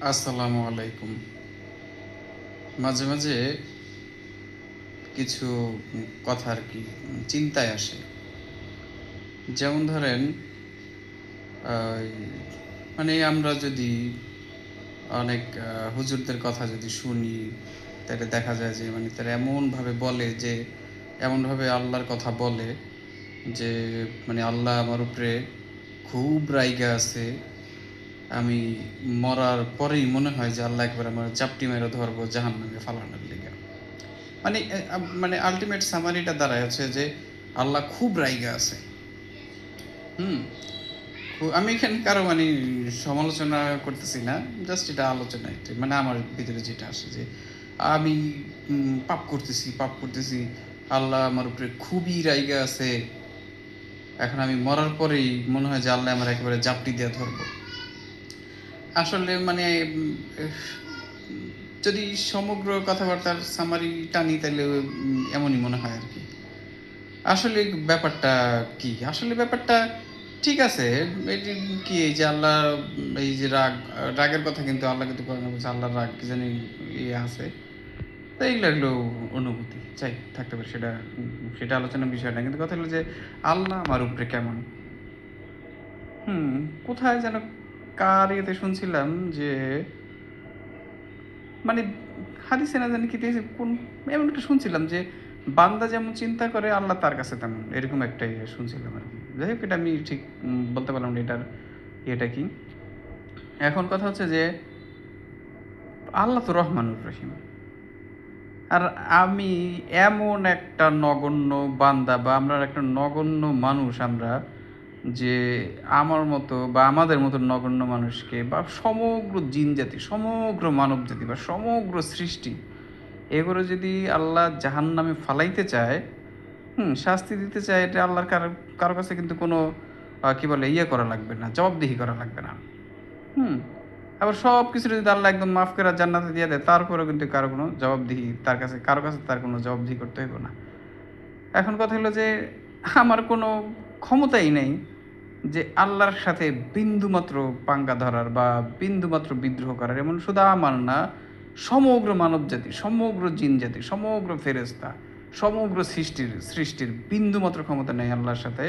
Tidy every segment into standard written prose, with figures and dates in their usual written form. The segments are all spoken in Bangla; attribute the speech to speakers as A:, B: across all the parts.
A: আসসালামু আলাইকুম। মাঝে, মাঝে কিছু কথা আরকি চিন্তায় আসে। যেমন ধরেন এই মানে আমরা যদি অনেক হুজুরদের কথা যদি শুনি, তাইলে দেখা যায় যে মানে তারা এমনভাবে বলে যে এমনভাবে আল্লাহর কথা বলে যে মানে আল্লাহ আমার উপরে খুব রাইগা আছে। আমি মরার পরেই মনে হয় যে আল্লাহ একবার আমার চাপটি মেরে ধরবো জাহান্নামে ফালানোর লিগা। মানে মানে আল্টিমেট সামারিটা দাঁড়ায় হচ্ছে যে আল্লাহ খুব রাইগা আছে। হুম আমি এখানে কারো মানে সমালোচনা করতেছি না, জাস্ট এটা আলোচনা, এটা মানে আমার ভিতরে যেটা আসে যে আমি পাপ করতেছি, আল্লাহ আমার উপরে খুবই রাইগা আছে। এখন আমি মরার পরেই মনে হয় যে আল্লাহ আমার একেবারে জাপটি দিয়ে ধরবো। আসলে মানে যদি সমগ্র কথাবার্তার সামারি টানি তাহলে এমনই মনে হয় আর কি। আসলে ব্যাপারটা কি? আসলে ব্যাপারটা ঠিক আছে। এটি কি এই যে আল্লাহ এই যে রাগের কথা কিন্তু আল্লাহ কিন্তু কোরআনে বলছে আল্লাহর রাগ কি জানি ইয়ে আছে। তো এগুলো এগুলো অনুভূতি। যাই থাকতে পারে সেটা আলোচনার বিষয় না। কিন্তু কথা হলো যে আল্লাহ আমার উপরে কেমন? হুম, কোথায় যেন কার ইয়েতে শুনছিলাম যে মানে হাদিসে না জানি কি দিয়েছে কোন এমন একটা শুনছিলাম যে বান্দা যেমন চিন্তা করে আল্লাহ তার কাছে তেমন, এরকম একটা ইয়ে শুনছিলাম আর কি। যাই হোক এটা আমি ঠিক বলতে পারলাম না এটার ইয়েটা কি। এখন কথা হচ্ছে যে আল্লাহ তো রহমানুর রহিম, আর আমি এমন একটা নগণ্য বান্দা বা আমরা একটা নগণ্য মানুষ, আমরা যে আমার মতো বা আমাদের মতো নগণ্য মানুষকে বা সমগ্র জিন জাতি, সমগ্র মানব জাতি বা সমগ্র সৃষ্টি, এগুলো যদি আল্লাহ জাহান্নামে ফালাইতে চায়, শাস্তি দিতে চায়, এটা আল্লাহর কারো কাছে কিন্তু কোনো কি বলে ইয়ে করা লাগবে না, জবাবদিহি করা লাগবে না। হুম আবার সব কিছু যদি আল্লাহ একদম মাফ করে জান্নাতে দিয়ে দেয়, তারপরেও কিন্তু কারো কোনো জবাবদিহি তার কাছে, কারো কাছে তার কোনো জবাবদিহি করতে হইব না। এখন কথা হলো যে আমার কোনো ক্ষমতাই নেই যে আল্লাহর সাথে বিন্দুমাত্র পাঙ্গা ধরার বা বিন্দুমাত্র বিদ্রোহ করার। এমন শুধু আমার না, সমগ্র মানবজাতি, সমগ্র জিনজাতি, সমগ্র ফেরেশতা, সমগ্র সৃষ্টির বিন্দুমাত্র ক্ষমতা নেই আল্লাহর সাথে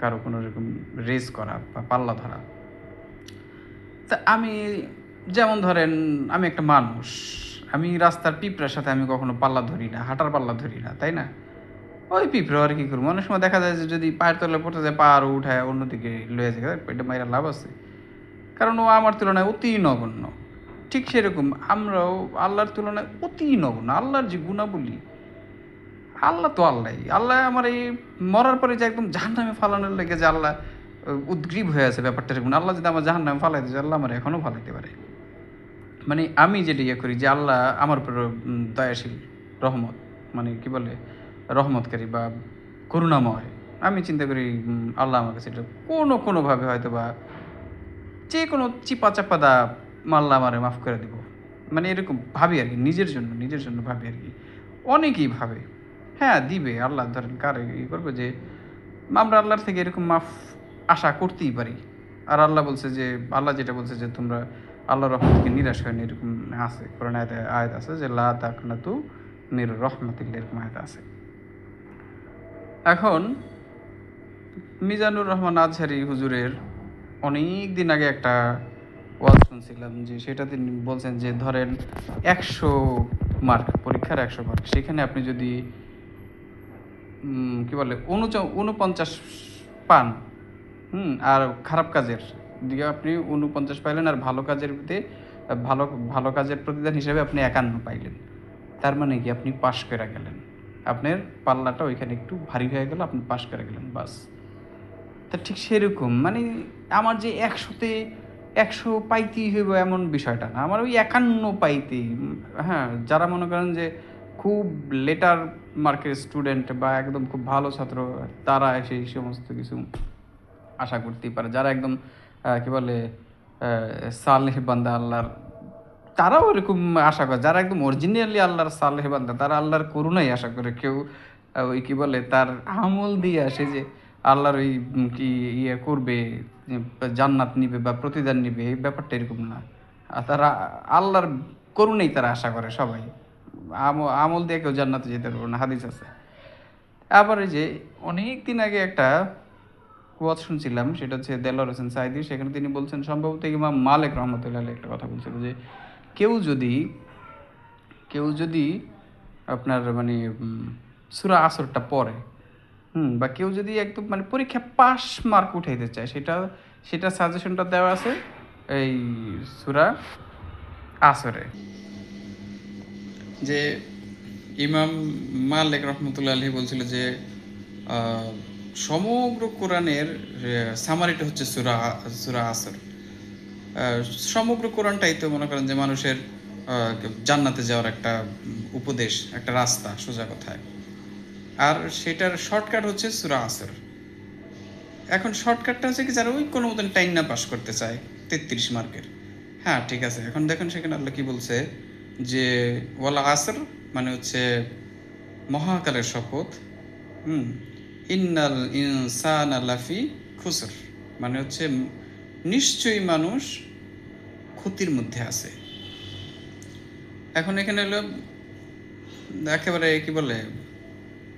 A: কারো কোনো রকম রেস করা বা পাল্লা ধরা। তা আমি, যেমন ধরেন আমি একটা মানুষ, আমি রাস্তার পিঁপড়ার সাথে আমি কখনো পাল্লা ধরি না, হাঁটার পাল্লা ধরি না, তাই না? ওই পিঁপড়ে আর কি করবো, অনেক সময় দেখা যায় যে যদি পায়ের তলায় পড়তে যায় পা আরও উঠায় অন্যদিকে লয়ে যায়, এটা মাইরা লাভ আছে? কারণ ও আমার তুলনায় অতি নগণ্য। ঠিক সেরকম আমরাও আল্লাহর তুলনায় অতি নগণ্য। আল্লাহর যে গুণাবলী, আল্লাহ তো আল্লাহই। আল্লাহ আমার এই মরার পরে যে একদম জাহান্নামে ফালানোর লেগে যে আল্লাহ উদগ্রীব হয়ে আছে ব্যাপারটা এরকম। আল্লাহ যদি আমার জাহান্নামে ফালাইতে চায়, আল্লাহ আমার এখনও ফালাইতে পারে। মানে আমি যেটা ইয়ে করি যে আল্লাহ আমার উপর দয়াশীল, রহমত, মানে কি বলে রহমতকারী বা করুণাময়। আমি চিন্তা করি আল্লাহ আমার কাছে এটা কোনোভাবে হয়তো বা যে কোনো চিপা চাপা দা মাল্লা আমারে মাফ করে দিব। মানে এরকম ভাবি আর কি, নিজের জন্য ভাবি আর কি। অনেকেই ভাবে হ্যাঁ দিবে আল্লাহ, ধরেন কার ই করবে যে আমরা আল্লাহর থেকে এরকম মাফ আশা করতেই পারি। আর আল্লাহ বলছে যে আল্লাহ যেটা বলছে যে তোমরা আল্লাহর রহমত থেকে নিরাশ হয় না, এরকম আছে কোরআন আয়াতে, আয়াত আছে যে লা তাকনাতু মির রহমাতিল্লাহ, এরকম আয়াত আছে। এখন মিজানুর রহমান আজহারি হুজুরের অনেক দিন আগে একটা ওয়াজ শুনছিলাম যে সেটা তিনি বলছেন যে ধরেন 100 মার্ক, পরীক্ষার 100 মার্ক, সেখানে আপনি যদি কি বলে 49 পান, আর খারাপ কাজের দিকে আপনি 49 পাইলেন, আর ভালো কাজের দিকে ভালো ভালো কাজের প্রতিদান হিসেবে আপনি 51 পাইলেন। তার মানে কি আপনি পাশ করে গেলেন, আপনার পাল্লাটা ওইখানে একটু ভারী হয়ে গেল, আপনি পাশ করে গেলেন, বাস। তা ঠিক সেরকম মানে আমার যে 100 পাইতেই হইব এমন বিষয়টা না, আমার ওই 51 পাইতেই। হ্যাঁ, যারা মনে করেন যে খুব লেটার মার্কের স্টুডেন্ট বা একদম খুব ভালো ছাত্র, তারা সেই সমস্ত কিছু আশা করতেই পারে। যারা একদম কি বলে সালেহ বান্দা আল্লাহর, তারাও এরকম আশা করে। যারা একদম অরিজিনালি আল্লাহর সালেহ বান্দা, তারা আল্লাহর করুণাই আশা করে। কেউ ওই কি বলে তার আমল দিয়ে আসে যে আল্লাহর ওই কি ইয়ে করবে, জান্নাত নিবে বা প্রতিদান নিবে, এই ব্যাপারটা এরকম না। আর তারা আল্লাহর করুণেই তারা আশা করে সবাই। আমল দিয়ে কেউ জান্নাতে যেতে পারবে না, হাদিস আছে। আবার এই যে অনেক দিন আগে একটা ওয়াজ শুনছিলাম, সেটা হচ্ছে দেলোয়ার হোসেন সাঈদী। সেখানে তিনি বলছেন, সম্ভবত ইমাম মালিক রহমতুল্লাহ আলাইহি একটা কথা বলছিল যে কেউ যদি কেউ যদি আপনার মানে সূরা আসরটা পড়ে, বা কেউ যদি একদম মানে পরীক্ষা পাস মার্ক উঠাইতে চায়, সেটা সাজেশনটা দেওয়া আছে এই সূরা আসরে। যে ইমাম মালিক রহমতুল্লাহ আলাইহি বলছিল যে আহ, সমগ্র কোরআনের সামারিটা হচ্ছে সূরা সূরা আসর। সমগ্র কোরআনটাই তো মনে করেন যে মানুষের জান্নাতে যাওয়ার একটা উপদেশ, একটা রাস্তা, সোজা কথায়। আর সেটার শর্টকাট হচ্ছে সূরা আসর। এখন শর্টকাটটা হচ্ছে কি, যারা ওই কোনো মতন টাইম না পাস করতে চায় 33 মার্কের। হ্যাঁ ঠিক আছে, এখন দেখুন সেখানে আল্লাহ কি বলছে যে ওয়াল আসর মানে হচ্ছে মহাকালের শপথ। হুম ইন্নাল ইনসানা লাফি খুসর মানে হচ্ছে নিশ্চয়ই মানুষ ক্ষতির মধ্যে আছে। এখন এখানে হলো একেবারে কি বলে,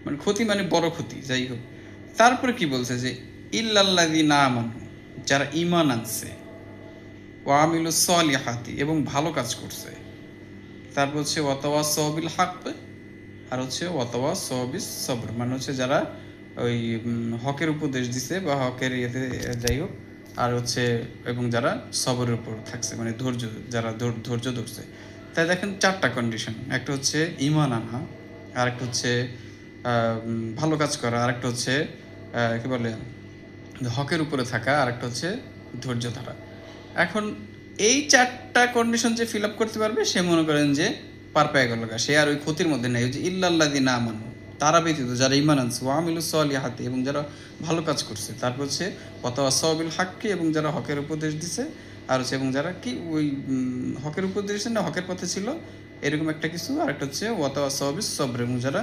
A: মানে ক্ষতি মানে বড় ক্ষতি, যাই হোক। তারপরে কি বলছে যে ইল্লাল্লাযিনা আমানু, যারা ঈমান আনছে, ওয়া আমিলুস সলিহাতি, এবং ভালো কাজ করছে। তারপর হচ্ছে ওয়াতাওয়াসাউ বিল হক, আর হচ্ছে ওয়াতাওয়াসাউ বিস সবর মানে হচ্ছে যারা ওই হকের উপদেশ দিছে বা হকের ইয়েতে, যাই হোক। আর হচ্ছে এবং যারা সবরের উপর থাকছে, মানে ধৈর্য, যারা ধৈর্য ধরছে। তাই দেখেন 4টা কন্ডিশন, একটা হচ্ছে ঈমান আনা, আরেকটা হচ্ছে ভালো কাজ করা, আরেকটা হচ্ছে কি বলে হকের উপরে থাকা, আরেকটা হচ্ছে ধৈর্য ধরা। এখন এই 4টা কন্ডিশন যে ফিল আপ করতে পারবে, সে মনে করেন যে পার পেয়ে গেল, সে আর ওই ক্ষতির মধ্যে নেই। যে ইল্লাল্লাযিনা আমানু, তারা ব্যতীত যারা ঈমান আনছে, ওয়া আমিলুস সলিহাতি, এবং যারা ভালো কাজ করছে। তারপর হচ্ছে ওয়াতাওয়াসাউ বিল হাক্কি, এবং যারা হকের উপদেশ দিছে। আর হচ্ছে এবং যারা কি ওই হকের উপদেশ দিছে না, হকের পথে ছিল, এরকম একটা কিছু। আর একটা হচ্ছে ওয়াতাওয়াসাউ বিস সবর, এবং যারা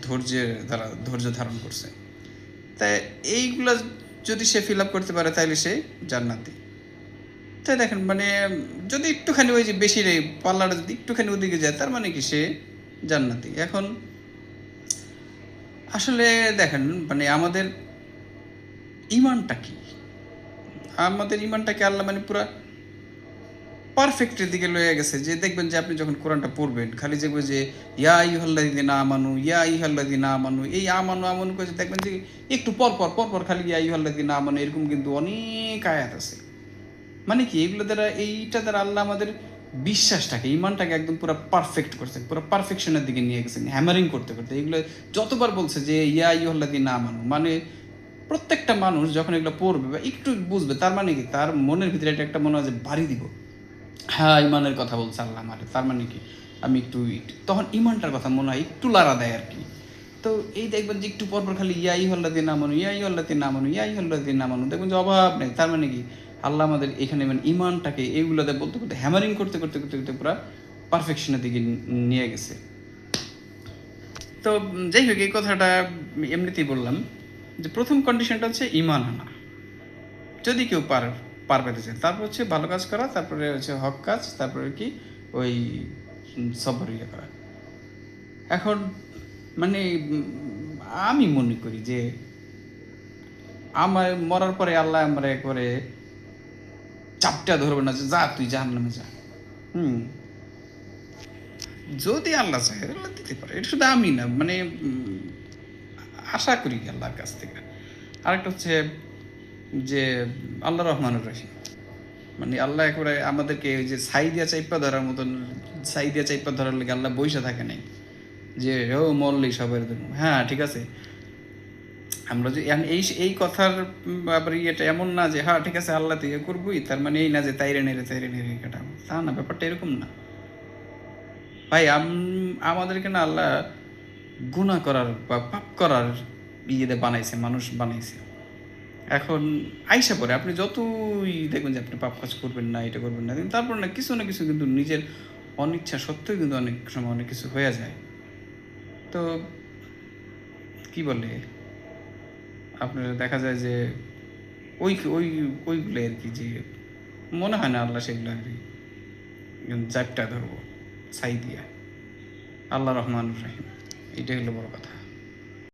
A: ধৈর্য ধারণ করছে। তাই এইগুলা যদি সে ফিল আপ করতে পারে, তাহলে সে জান্নাতি। তাই দেখেন মানে যদি একটুখানি ওই যে বেশি রে পাল্লাটা যদি একটুখানি ওদিকে যায়, তার মানে কি সে জান্নাতি। এখন আসলে দেখেন মানে আমাদের ইমানটা কি, আল্লাহ মানে পুরা পারফেক্টের দিকে লয়ে গেছে। যে দেখবেন যে আপনি যখন কোরআনটা পড়বেন, খালি দেখবেন যে ইয়া আইয়ুহাল্লাযিনা আমানু, ইয়া আইয়ুহাল্লাযিনা আমানু, এই আমানু আমানু করে দেখবেন যে একটু পর খালি ইয়া আইয়ুহাল্লাযিনা আমানু, এরকম কিন্তু অনেক আয়াত আছে। মানে কি, এগুলো দ্বারা এইটা দ্বারা আল্লাহ আমাদের বিশ্বাসটাকে, ইমানটাকে একদম পুরো পারফেক্ট করছেন, পুরো পারফেকশনের দিকে নিয়ে গেছেন, হ্যামারিং করতে করতে। এগুলো যতবার বলছে যে ইয়া আইয়ুহাল্লাযিনা আমানু, মানে প্রত্যেকটা মানুষ যখন এগুলো পড়বে বা একটু বুঝবে, তার মানে কি, তার মনের ভিতরে এটা একটা মনে হয় যে বাড়ি দিব, হ্যাঁ ইমানের কথা বলছে আল্লাহ আমার, তার মানে কি আমি তখন ইমানটার কথা মনে হয় একটু লাড়া দেয় আর কি। তো এই দেখবেন যে একটু পরপর খালি ইয়াই হল্লাদি না মানু, ইয়াই হল্লাদি না মানু, ইয়াই হল্লাদি না মানু, দেখবেন যে অভাব নেই। তার মানে কি, আল্লাহ আমাদের এখানে মানে ইমানটাকে এইগুলোতে বলতে বলতে হ্যামারিং করতে করতে করতে করতে পুরো পারফেকশনের দিকে নিয়ে গেছে। তো যাই হোক, এই কথাটা এমনিতেই বললাম যে প্রথম কন্ডিশনটা হচ্ছে ইমান আনা, যদি কেউ পার পেতে চায়। তারপর হচ্ছে ভালো কাজ করা, তারপরে হচ্ছে হক কাজ, তারপরে কি ওই সবর ইয়ে করা। এখন মানে আমি মনে করি যে আমার মরার পরে আল্লাহ আমার একবারে চাপটা ধরবে না যে যা তুই জাহান্নামে যা। হুম যদি আল্লাহ চায় আল্লাহ দিতে পারে, এটা শুধু আমি না, মানে আশা করি আল্লাহর কাছ থেকে। আরেকটা হচ্ছে যে আল্লাহ রহমানুর রহিম, মানে আল্লাহ একেবারে আমাদেরকে ওই যে সাইদিয়া চাইপা ধরার মতন, সাইদিয়া চাইপা ধরার লেগে আল্লাহ বইসা থাকে নাই যে ও মরলি সবের জন্য। হ্যাঁ ঠিক আছে, আমরা যে এই কথার আবার ইয়েটা এমন না যে হ্যাঁ ঠিক আছে আল্লাহ তুই ইয়ে করবই, তার মানে এই না যে তাইরে নেড়ে কাটাবো, তা না, ব্যাপারটা এরকম না ভাই। আমাদেরকে না আল্লাহ গুনাহ করার বা পাপ করার ইয়েতে বানাইছে, মানুষ বানাইছে। এখন আইসা পরে আপনি যতই দেখবেন যে আপনি পাপ কাজ করবেন না, এটা করবেন না, কিন্তু তারপর না কিছু কিন্তু নিজের অনিচ্ছা সত্ত্বেও কিন্তু অনেক সময় অনেক কিছু হয়ে যায়। তো কি বলে আপনার দেখা যায় যে ওই ওই ওইগুলো আর কি, যে মনে হয় না আল্লাহ সেগুলো আর কি জাপটা ধরবো ছাই দিয়া। আল্লাহ রহমান রহিম, এটাই হলো বড় কথা।